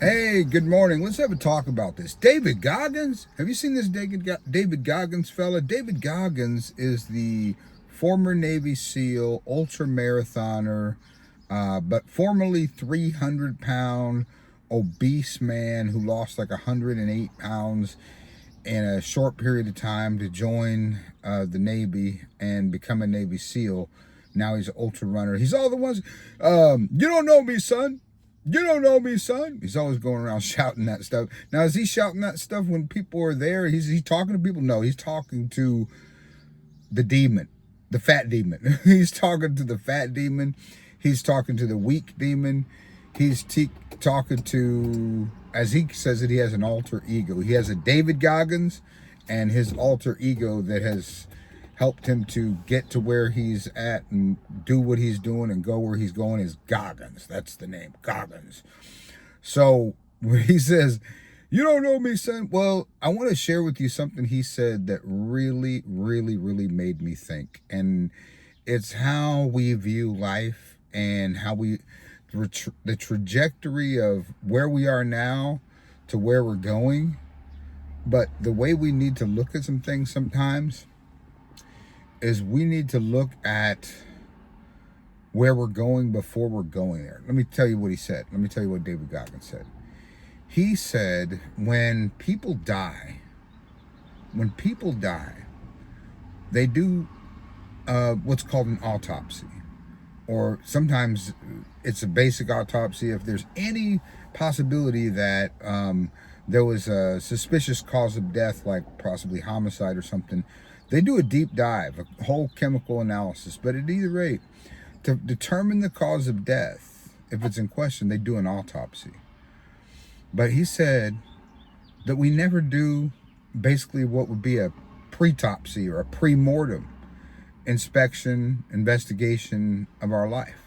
Hey, good morning. Let's have a talk about this. David Goggins. Have you seen this David Goggins fella? David Goggins is the former Navy SEAL, ultra marathoner, but formerly 300-pound obese man who lost like 108 pounds in a short period of time to join the Navy and become a Navy SEAL. Now he's an ultra runner. He's all the ones, you don't know me, son. You don't know me, son. He's always going around shouting that stuff. Now, is he shouting that stuff when people are there? Is he talking to people? No, he's talking to the demon, the fat demon. He's talking to the fat demon. He's talking to the weak demon. He's talking to, as he says it, he has an alter ego. He has a David Goggins and his alter ego that has helped him to get to where he's at and do what he's doing and go where he's going is Goggins. That's the name, Goggins. So when he says, you don't know me, son. Well, I want to share with you something he said that really, really, really made me think. And it's how we view life and how the trajectory of where we are now to where we're going. But the way we need to look at some things sometimes is we need to look at where we're going before we're going there. Let me tell you what he said. Let me tell you what David Goggins said. He said, when people die, they do what's called an autopsy. Or sometimes it's a basic autopsy. If there's any possibility that there was a suspicious cause of death, like possibly homicide or something, they do a deep dive, a whole chemical analysis. But at either rate, to determine the cause of death, if it's in question, they do an autopsy. But he said that we never do basically what would be a pretopsy or a pre-mortem investigation of our life.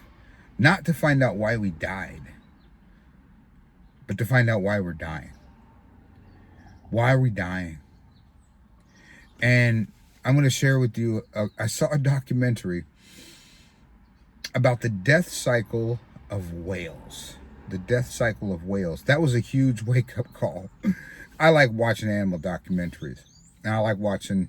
Not to find out why we died, but to find out why we're dying. Why are we dying? And I'm going to share with you, I saw a documentary about the death cycle of whales. The death cycle of whales. That was a huge wake-up call. I like watching animal documentaries. And I like watching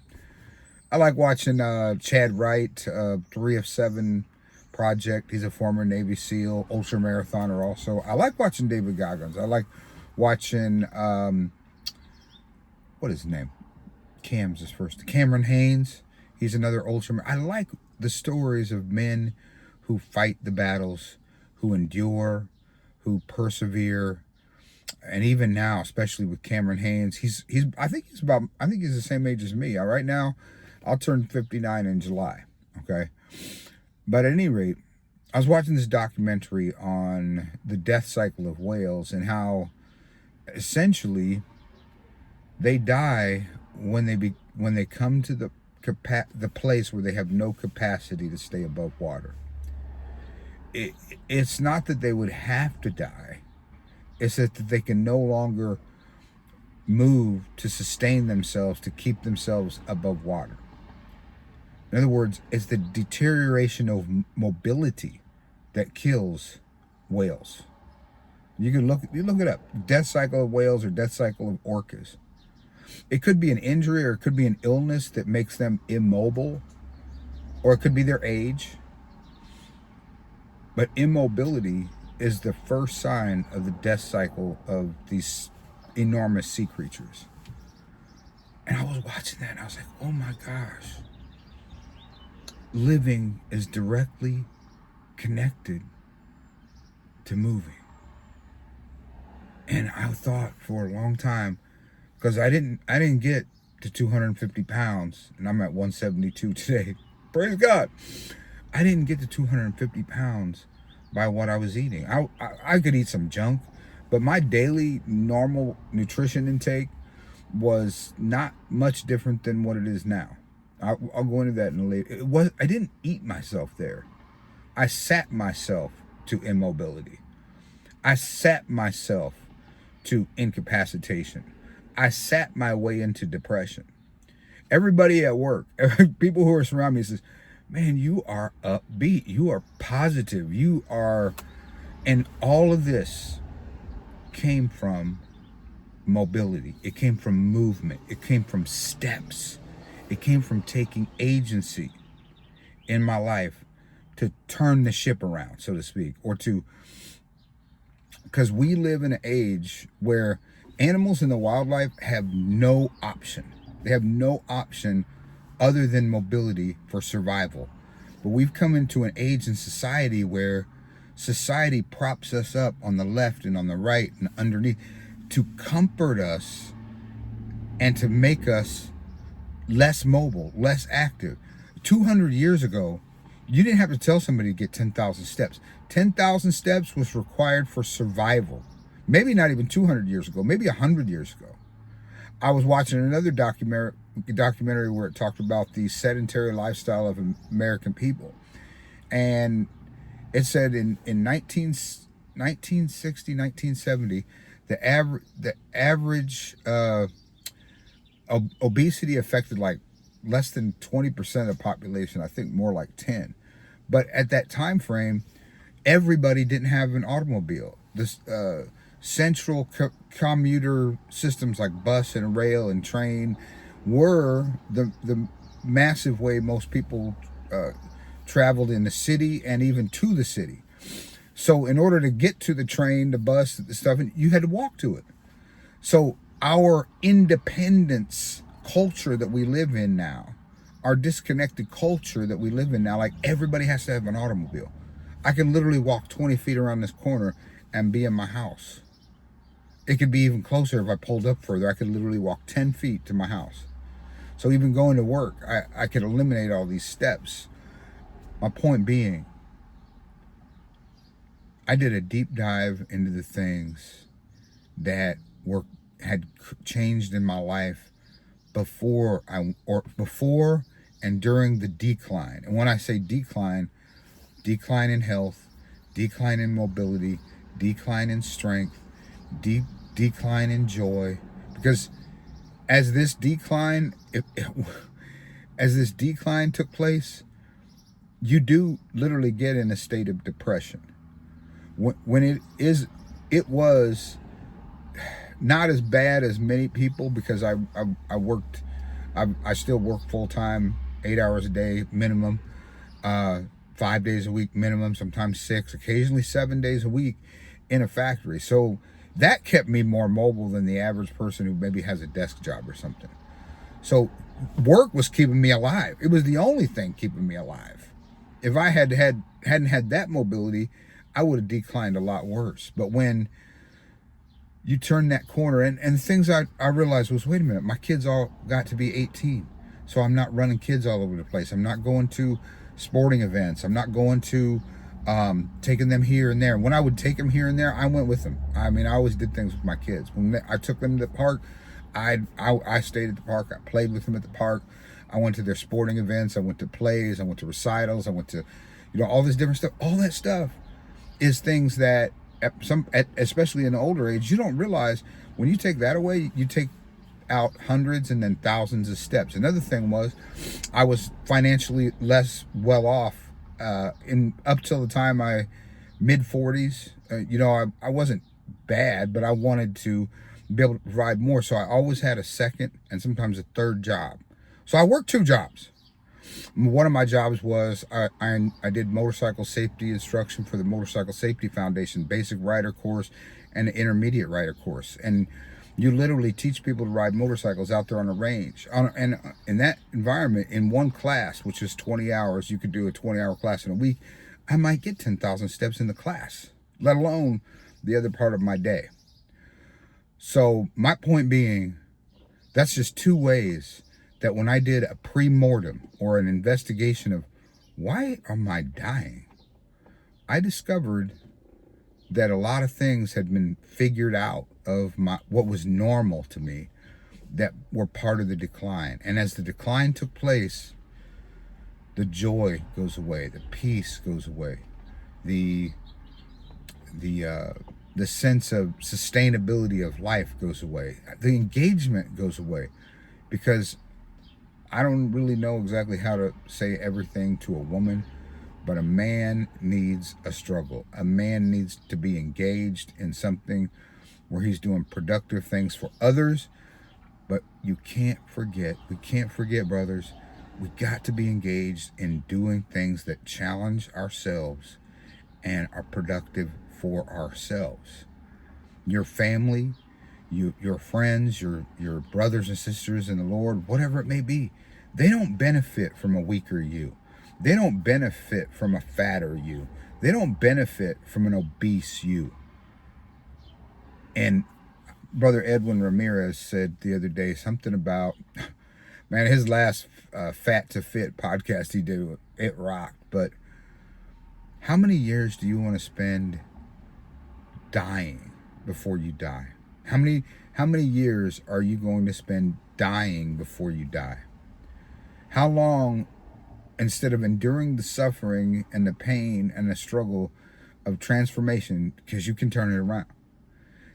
Chad Wright, 3 of 7 Project. He's a former Navy SEAL, ultra marathoner also. I like watching David Goggins. I like watching, what is his name? Cam's his first. Cameron Haynes. He's another ultra. I like the stories of men who fight the battles, who endure, who persevere. And even now, especially with Cameron Haynes, I think he's the same age as me. Right now, I'll turn 59 in July. Okay. But at any rate, I was watching this documentary on the death cycle of whales and how essentially they die when they come to the place where they have no capacity to stay above water. It's not that they would have to die. It's that they can no longer move to sustain themselves, to keep themselves above water. In other words, it's the deterioration of mobility that kills whales. You look it up. Death cycle of whales or death cycle of orcas. It could be an injury or it could be an illness that makes them immobile, or it could be their age. But immobility is the first sign of the death cycle of these enormous sea creatures. And I was watching that and I was like, oh my gosh. Living is directly connected to moving. And I thought for a long time, because I didn't get to 250 pounds, and I'm at 172 today. Praise God. I didn't get to 250 pounds by what I was eating. I could eat some junk, but my daily normal nutrition intake was not much different than what it is now. I'll go into that in a later. I didn't eat myself there. I sat myself to immobility. I sat myself to incapacitation. I sat my way into depression. Everybody at work, people who are surrounding me says, man, you are upbeat. You are positive. You are, and all of this came from mobility. It came from movement. It came from steps. It came from taking agency in my life to turn the ship around, so to speak, because we live in an age where animals in the wildlife have no option. They have no option other than mobility for survival. But we've come into an age in society where society props us up on the left and on the right and underneath to comfort us and to make us less mobile, less active. 200 years ago, you didn't have to tell somebody to get 10,000 steps. 10,000 steps was required for survival. Maybe not even 200 years ago, maybe 100 years ago. I was watching another documentary where it talked about the sedentary lifestyle of American people. And it said in 1960, 1970, the average obesity affected like less than 20% of the population. I think more like 10. But at that time frame, everybody didn't have an automobile. This central commuter systems like bus and rail and train were the massive way most people traveled in the city and even to the city. So in order to get to the train, the bus, the stuff, you had to walk to it. So our independence culture that we live in now, our disconnected culture that we live in now, like everybody has to have an automobile. I can literally walk 20 feet around this corner and be in my house. It could be even closer if I pulled up further. I could literally walk 10 feet to my house. So even going to work, I could eliminate all these steps. My point being, I did a deep dive into the things that had changed in my life before and during the decline. And when I say decline in health, decline in mobility, decline in strength, decline in joy. Because as this decline took place, you do literally get in a state of depression. When it was not as bad as many people, because I still work full time, 8 hours a day minimum, 5 days a week minimum, sometimes 6, occasionally 7 days a week in a factory. So that kept me more mobile than the average person who maybe has a desk job or something. So work was keeping me alive. It was the only thing keeping me alive. If I hadn't had that mobility, I would have declined a lot worse. But when you turn that corner, and the things I realized was, wait a minute, my kids all got to be 18. So I'm not running kids all over the place. I'm not going to sporting events. I'm not going to taking them here and there. When I would take them here and there, I went with them. I mean, I always did things with my kids. When I took them to the park, I stayed at the park. I played with them at the park. I went to their sporting events. I went to plays. I went to recitals. I went to, all this different stuff. All that stuff is things that especially in the older age, you don't realize when you take that away, you take out hundreds and then thousands of steps. Another thing was, I was financially less well off in up till the time I mid 40s. I wasn't bad, but I wanted to be able to provide more. So I always had a second and sometimes a third job. So I worked 2 jobs. One of my jobs was I did motorcycle safety instruction for the Motorcycle Safety Foundation, basic rider course and the intermediate rider course. And you literally teach people to ride motorcycles out there on a range. And in that environment, in one class, which is 20 hours, you could do a 20-hour class in a week, I might get 10,000 steps in the class, let alone the other part of my day. So my point being, that's just 2 ways that when I did a pre-mortem or an investigation of why am I dying, I discovered that a lot of things had been figured out of what was normal to me that were part of the decline. And as the decline took place, the joy goes away, the peace goes away, the sense of sustainability of life goes away, the engagement goes away, because I don't really know exactly how to say everything to a woman, but a man needs a struggle. A man needs to be engaged in something where he's doing productive things for others. But we can't forget, brothers, we got to be engaged in doing things that challenge ourselves and are productive for ourselves. Your family, your friends, your brothers and sisters in the Lord, whatever it may be, they don't benefit from a weaker you. They don't benefit from a fatter you. They don't benefit from an obese you. And Brother Edwin Ramirez said the other day something about, man, his last Fat to Fit podcast he did, it rocked. But how many years do you want to spend dying before you die? How many years are you going to spend dying before you die? How long, instead of enduring the suffering and the pain and the struggle of transformation, because you can turn it around,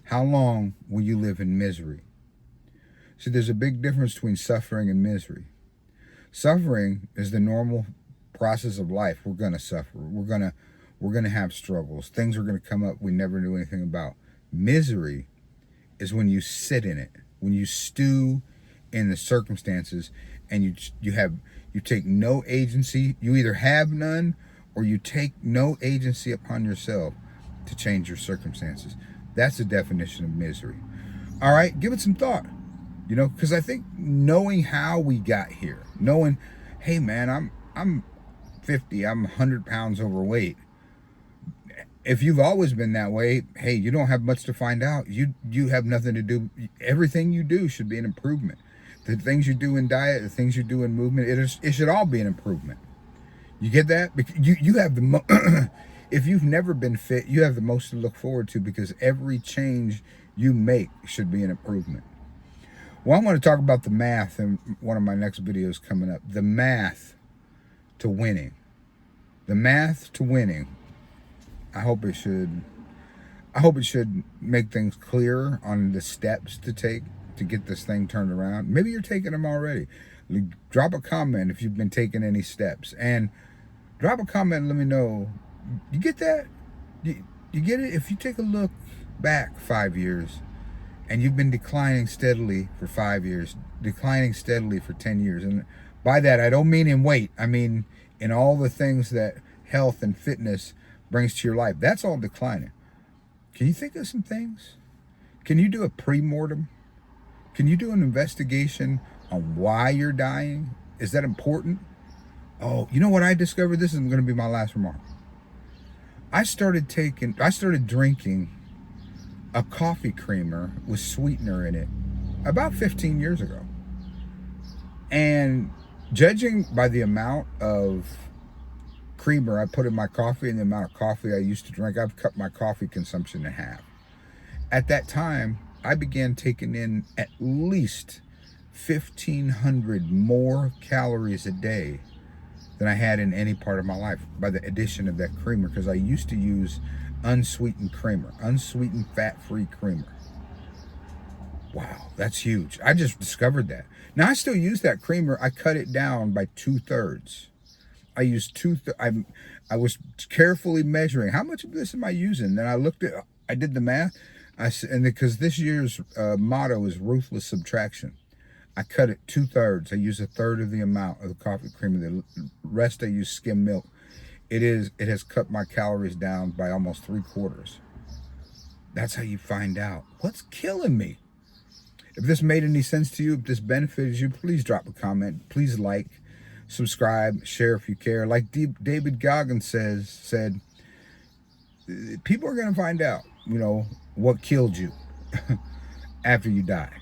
how long will you live in misery? See, there's a big difference between suffering and misery. Suffering is the normal process of life. We're going to suffer. We're going to have struggles. Things are going to come up we never knew anything about. Misery is when you sit in it, when you stew in the circumstances, and you take no agency. You either have none, or you take no agency upon yourself to change your circumstances. That's the definition of misery. All right, give it some thought. Because I think knowing how we got here, knowing, hey man, I'm 50, I'm 100 pounds overweight. If you've always been that way, hey, you don't have much to find out. You have nothing to do. Everything you do should be an improvement. The things you do in diet, the things you do in movement, it should all be an improvement. You get that? Because you have the if you've never been fit, you have the most to look forward to, because every change you make should be an improvement. Well, I'm going to talk about the math in one of my next videos coming up. The math to winning. The math to winning. I hope it should make things clearer on the steps to take to get this thing turned around. Maybe you're taking them already. Drop a comment if you've been taking any steps. And drop a comment and let me know. You get that? You get it? If you take a look back 5 years and you've been declining steadily for 5 years, declining steadily for 10 years. And by that, I don't mean in weight. I mean in all the things that health and fitness brings to your life. That's all declining. Can you think of some things? Can you do a pre-mortem? Can you do an investigation on why you're dying? Is that important? Oh, you know what I discovered? This is going to be my last remark. I started drinking a coffee creamer with sweetener in it about 15 years ago. And judging by the amount of creamer I put in my coffee and the amount of coffee I used to drink, I've cut my coffee consumption in half. At that time, I began taking in at least 1,500 more calories a day than I had in any part of my life by the addition of that creamer, because I used to use unsweetened creamer, unsweetened fat-free creamer. Wow, that's huge. I just discovered that. Now, I still use that creamer. I cut it down by 2/3. I used I was carefully measuring how much of this am I using. Then I did the math. And because this year's motto is ruthless subtraction, I cut it 2/3. I use 1/3 of the amount of the coffee creamer. The rest I use skim milk. It has cut my calories down by almost 3/4. That's how you find out what's killing me. If this made any sense to you, if this benefited you, please drop a comment. Please like, subscribe, share if you care. Like David Goggins said, people are going to find out, what killed you after you die.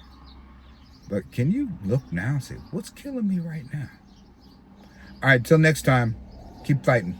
But can you look now and say, what's killing me right now? All right, till next time, keep fighting.